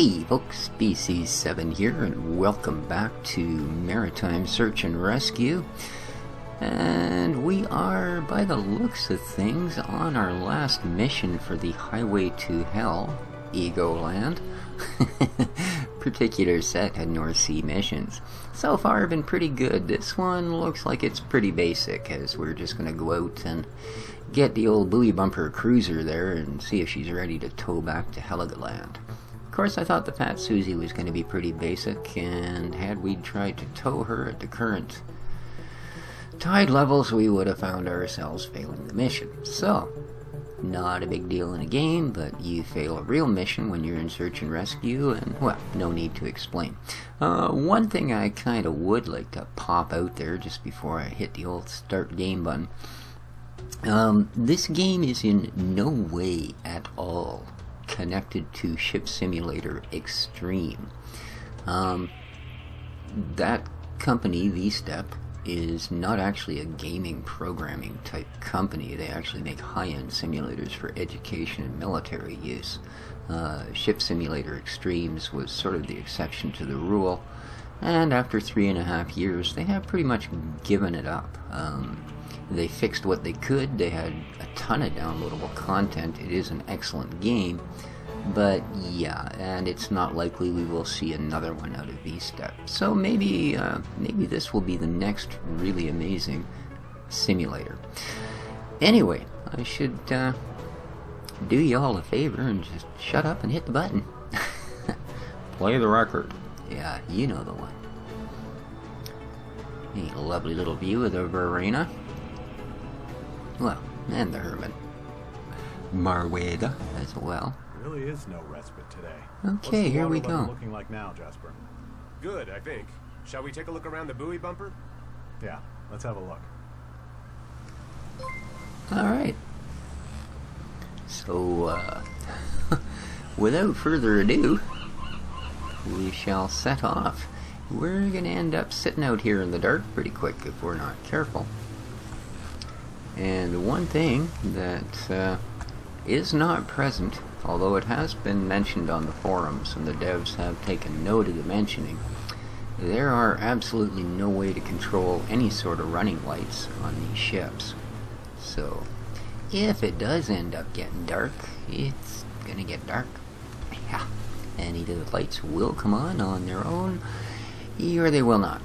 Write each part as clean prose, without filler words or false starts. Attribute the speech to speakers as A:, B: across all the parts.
A: Hey folks, Species7 here, and welcome back to Maritime Search and Rescue. And we are, by the looks of things, on our last mission for the Highway to Hell, Ligoland. Particular set of North Sea missions. So far been pretty good. This one looks like it's pretty basic, as we're just going to go out and get the old buoy bumper cruiser there and see if she's ready to tow back to Ligoland. Of course, I thought the Fat Susie was going to be pretty basic, and had we tried to tow her at the current tide levels, we would have found ourselves failing the mission. So, not a big deal in a game, but you fail a real mission when you're in search and rescue, and, well, no need to explain. One thing I kind of would like to pop out there just before I hit the old start game button. This game is in no way at all connected to Ship Simulator Extreme. That company, V-Step, is not actually a gaming programming type company. They actually make high-end simulators for education and military use. Ship Simulator Extremes was sort of the exception to the rule, and after 3.5 years they have pretty much given it up. They fixed what they could. They had a ton of downloadable content. It is an excellent game, but yeah, and it's not likely we will see another one out of V-Step. So maybe this will be the next really amazing simulator. Anyway, I should do y'all a favor and just shut up and hit the button. Play the record. Yeah, you know the one. A lovely little view of the Verena. Well, and the Herman. Marweda as well.
B: Really is no respite today.
A: Okay, here we go.
B: Looking like now, Jasper?
C: Good, I think. Shall we take a look around the buoy bumper?
B: Yeah, let's have a look.
A: Alright. So, without further ado, we shall set off. We're gonna end up sitting out here in the dark pretty quick if we're not careful. And one thing that is not present, although it has been mentioned on the forums and the devs have taken note of the mentioning, there are absolutely no way to control any sort of running lights on these ships. So, if it does end up getting dark, it's gonna get dark. Yeah, and either the lights will come on their own, or they will not.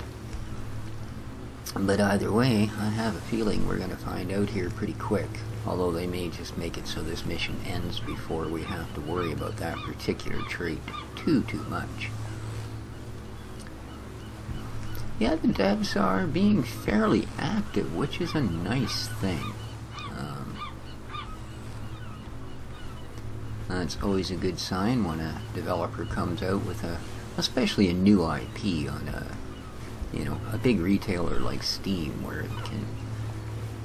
A: But either way, I have a feeling we're going to find out here pretty quick, although they may just make it so this mission ends before we have to worry about that particular trait too much. Yeah, the devs are being fairly active, which is a nice thing. That's always a good sign when a developer comes out with especially a new IP on a big retailer like Steam, where it can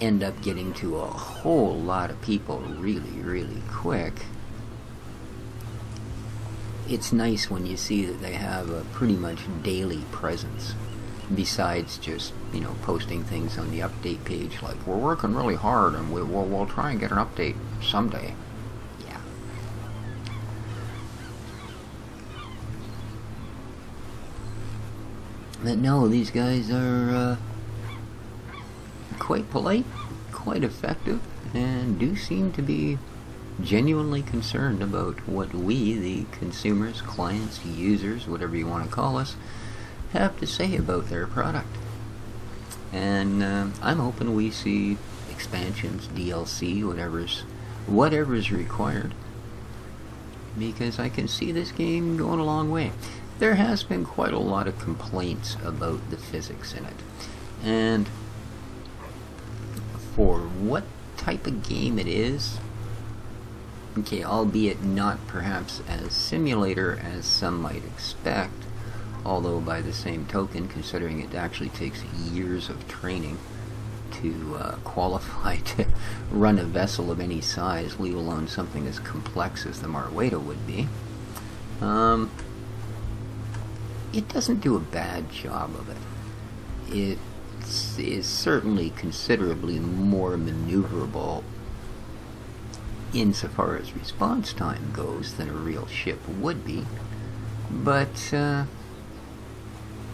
A: end up getting to a whole lot of people really quick. It's nice when you see that they have a pretty much daily presence, besides just, posting things on the update page like, we're working really hard and we'll try and get an update someday. Yeah. But no, these guys are quite polite, quite effective, and do seem to be genuinely concerned about what we, the consumers, clients, users, whatever you want to call us, have to say about their product. And I'm hoping we see expansions, DLC, whatever's required, because I can see this game going a long way. There has been quite a lot of complaints about the physics in it, and for what type of game it is, okay, albeit not perhaps as simulator as some might expect, although by the same token, considering it actually takes years of training to qualify to run a vessel of any size, leave alone something as complex as the Marweda would be, it doesn't do a bad job of it. It is certainly considerably more maneuverable insofar as response time goes than a real ship would be, But,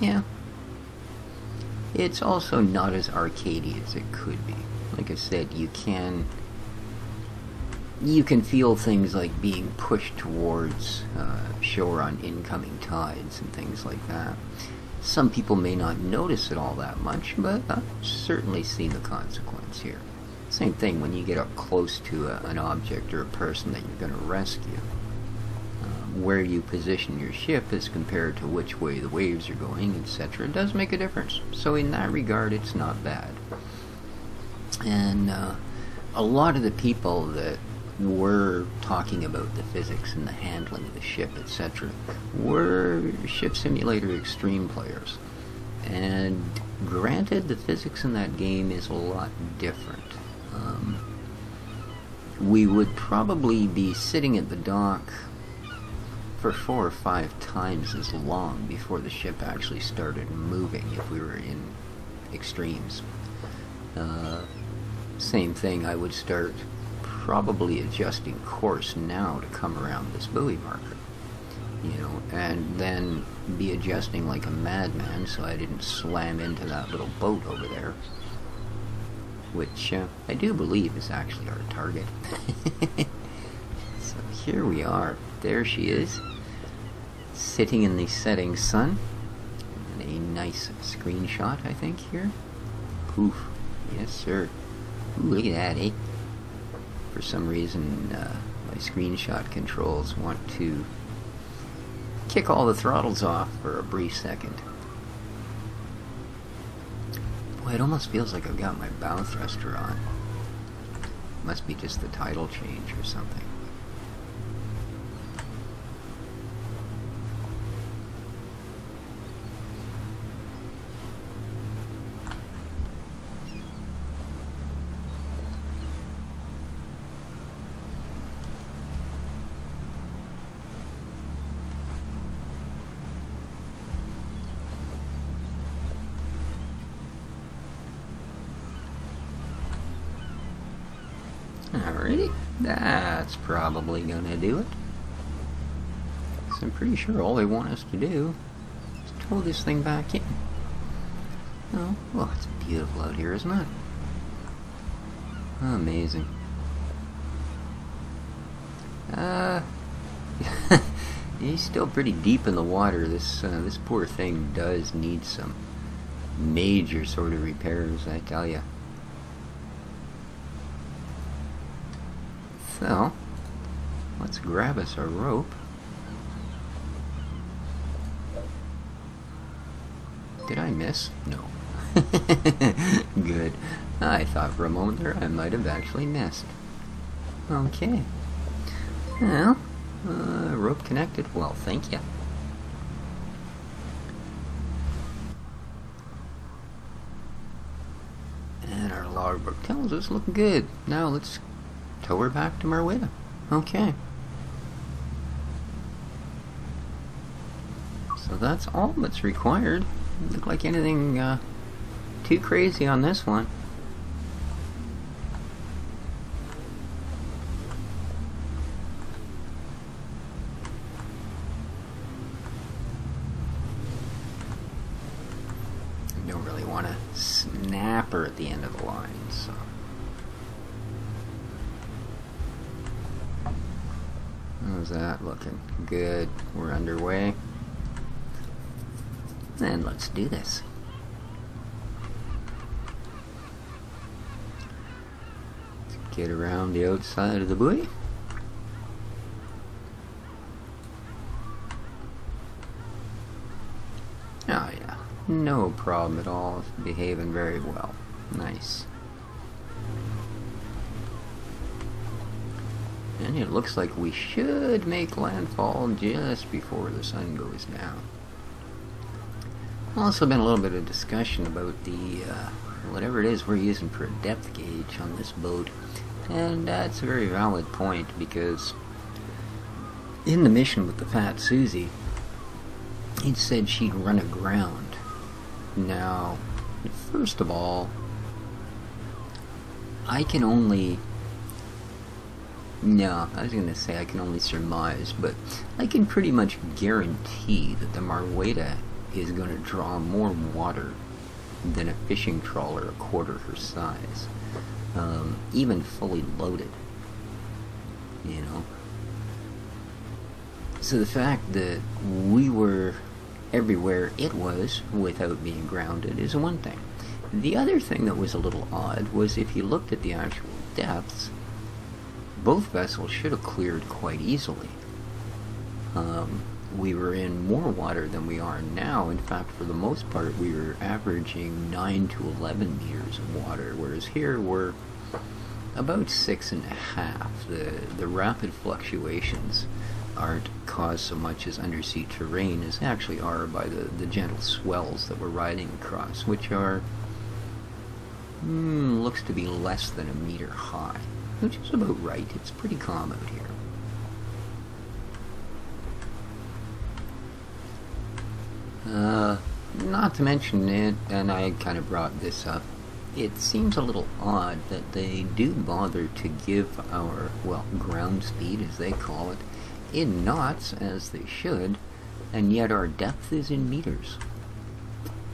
A: yeah. It's also not as arcadey as it could be. Like I said, you can feel things like being pushed towards shore on incoming tides and things like that. Some people may not notice it all that much, but I've certainly seen the consequence here. Same thing when you get up close to an object or a person that you're going to rescue. Where you position your ship as compared to which way the waves are going, etc., does make a difference. So in that regard, it's not bad. And a lot of the people that were talking about the physics and the handling of the ship, etc., were Ship Simulator Extreme players. And granted, the physics in that game is a lot different. We would probably be sitting at the dock for 4 or 5 times as long before the ship actually started moving if we were in extremes. Same thing, I would start probably adjusting course now to come around this buoy marker, you know, and then be adjusting like a madman so I didn't slam into that little boat over there, which I do believe is actually our target. So here we are. There she is, sitting in the setting sun. And a nice screenshot, I think, here. Oof. Yes, sir. Ooh, look at that, eh? For some reason, my screenshot controls want to kick all the throttles off for a brief second. Boy, it almost feels like I've got my bow thruster on. Must be just the tidal change or something. Alrighty, that's probably gonna do it. So I'm pretty sure all they want us to do is tow this thing back in. Oh, well, it's beautiful out here, isn't it? Amazing. He's still pretty deep in the water. This poor thing does need some major sort of repairs, I tell ya. So, let's grab us a rope. Did I miss? No. Good. I thought for a moment there I might have actually missed. Okay. Well, rope connected. Well, thank you. And our logbook tells us looking good. Now let's tow her back to Merwida. Okay. So that's all that's required. Doesn't look like anything too crazy on this one. I don't really want to snap her at the end of the line, so. How's that looking? Good. We're underway. Then let's do this. Let's get around the outside of the buoy. Oh yeah, no problem at all. It's behaving very well. Nice. And it looks like we should make landfall just before the sun goes down. Also been a little bit of discussion about the whatever it is we're using for a depth gauge on this boat, and that's a very valid point, because in the mission with the Fat Susie, it said she'd run aground. Now, first of all, I can only No, I was going to say I can only surmise, but I can pretty much guarantee that the Marweta is going to draw more water than a fishing trawler a quarter her size, even fully loaded, you know. So the fact that we were everywhere it was without being grounded is one thing. The other thing that was a little odd was if you looked at the actual depths, both vessels should have cleared quite easily. We were in more water than we are now. In fact, for the most part, we were averaging 9 to 11 meters of water, whereas here we're about 6.5. The rapid fluctuations aren't caused so much as undersea terrain as they actually are by the gentle swells that we're riding across, which are looks to be less than a meter high, which is about right. It's pretty calm out here. Not to mention it, and I kind of brought this up, it seems a little odd that they do bother to give our, well, ground speed, as they call it, in knots, as they should, and yet our depth is in meters.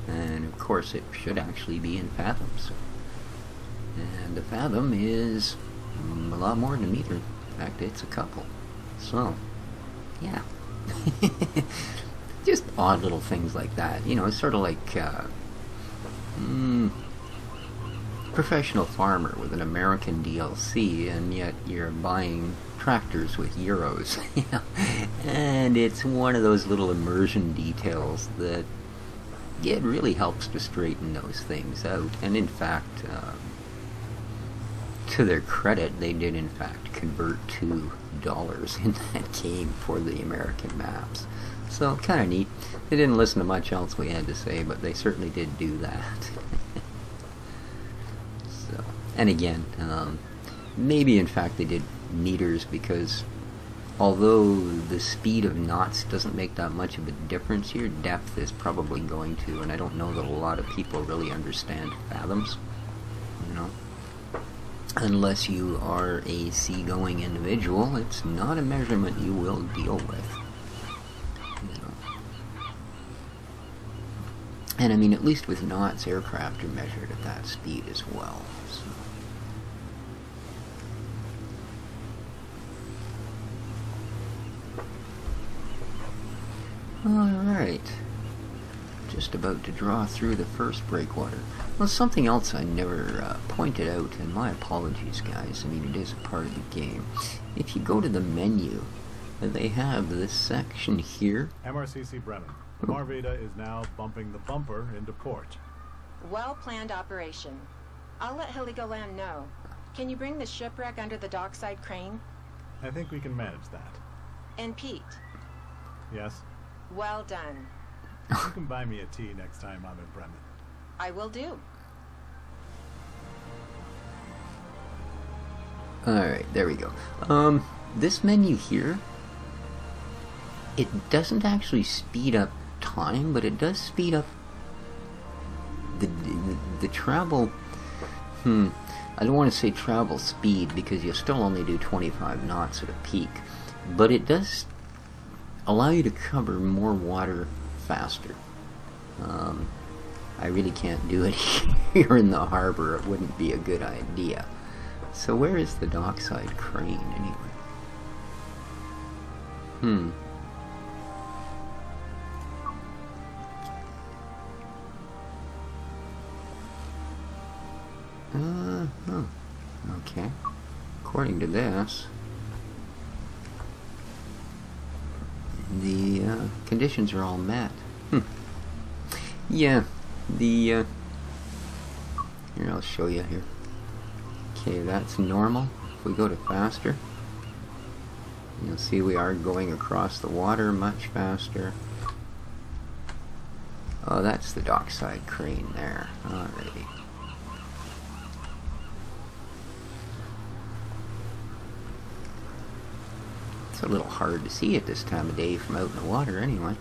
A: And of course it should actually be in fathoms. And a fathom is a lot more than a meter. In fact, it's a couple. So, yeah. Just odd little things like that. You know, it's sort of like professional farmer with an American DLC, and yet you're buying tractors with euros. You know? And it's one of those little immersion details that it really helps to straighten those things out. And in fact, to their credit, they did in fact convert $2 in that game for the American maps. So, kind of neat. They didn't listen to much else we had to say, but they certainly did do that. So, and again, maybe in fact they did meters, because although the speed of knots doesn't make that much of a difference here, depth is probably going to, and I don't know that a lot of people really understand fathoms, you know. Unless you are a seagoing individual, it's not a measurement you will deal with. You know. And I mean, at least with knots, aircraft are measured at that speed as well. So. Alright. Just about to draw through the first breakwater. Well, something else I never pointed out, and my apologies, guys. I mean, it is a part of the game. If you go to the menu, they have this section here.
B: MRCC Bremen. The Marvita is now bumping the bumper into port.
D: Well-planned operation. I'll let Heligoland know. Can you bring the shipwreck under the dockside crane?
B: I think we can manage that.
D: And Pete?
B: Yes?
D: Well done.
B: You can buy me a tea next time I'm in Bremen.
D: I will do.
A: Alright, there we go. This menu here, it doesn't actually speed up time, but it does speed up the travel. I don't want to say travel speed, because you'll still only do 25 knots at a peak, but it does allow you to cover more water faster. I really can't do it here in the harbor. It wouldn't be a good idea. So where is the dockside crane anyway? Okay. According to this, the conditions are all met. Yeah, here, I'll show you here. Okay, that's normal. If we go to faster, you'll see we are going across the water much faster. Oh, that's the dockside crane there. Alrighty. It's a little hard to see at this time of day from out in the water anyway.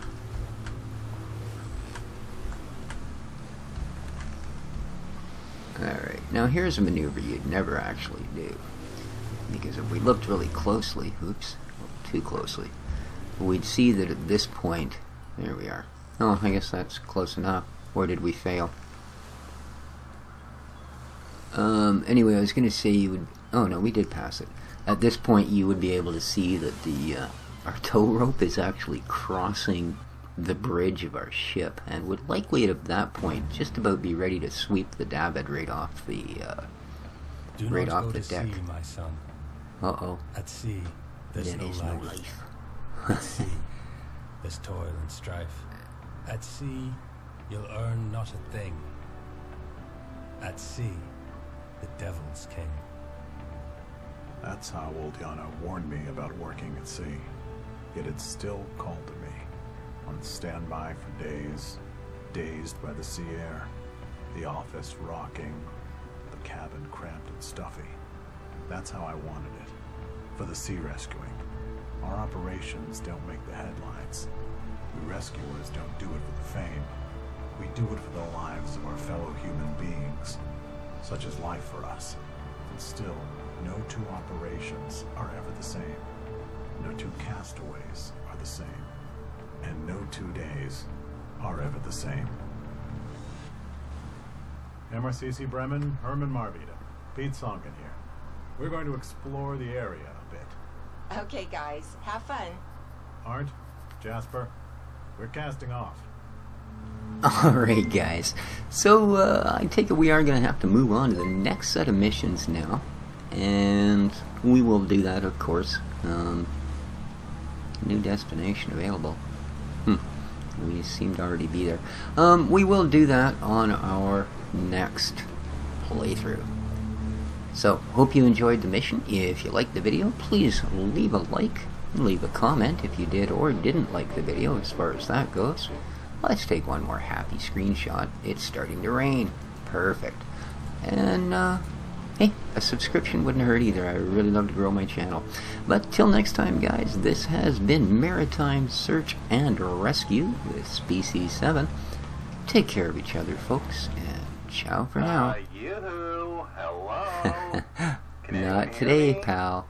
A: Alright, now here's a maneuver you'd never actually do. because if we looked really closely, oops, too closely, we'd see that at this point, there we are. Oh, I guess that's close enough. Or did we fail? Anyway, I was going to say you would... Oh, no, we did pass it. At this point, you would be able to see that the our tow rope is actually crossing the bridge of our ship, and would likely at that point just about be ready to sweep the davit right off the right off the deck.
E: Sea, my son.
A: Uh-oh.
E: At sea, there's no life. At sea, there's toil and strife. At sea, you'll earn not a thing. At sea, the devil's king.
B: That's how old Yana warned me about working at sea. Yet it still called to me. On standby for days, dazed by the sea air, the office rocking, the cabin cramped and stuffy. That's how I wanted it. For the sea rescuing. Our operations don't make the headlines. We rescuers don't do it for the fame. We do it for the lives of our fellow human beings. Such is life for us. And still, no two operations are ever the same. No two castaways are the same. And no 2 days are ever the same. MRCC Bremen, Herman Marvita. Pete Sonkin here. We're going to explore the area a bit.
D: Okay, guys, have fun.
B: Art, Jasper, we're casting off.
A: Alright, guys. So, I take it we are going to have to move on to the next set of missions now. And we will do that, of course. New destination available. We seem to already be there. We will do that on our next playthrough. So, hope you enjoyed the mission. If you liked the video, please leave a like, leave a comment if you did or didn't like the video as far as that goes. Let's take one more happy screenshot. It's starting to rain. Perfect. And, hey, a subscription wouldn't hurt either. I really love to grow my channel. But till next time, guys, this has been Maritime Search and Rescue with Species 7. Take care of each other, folks, and ciao for now.
F: Yoo-hoo! Hello?
A: Not today, pal.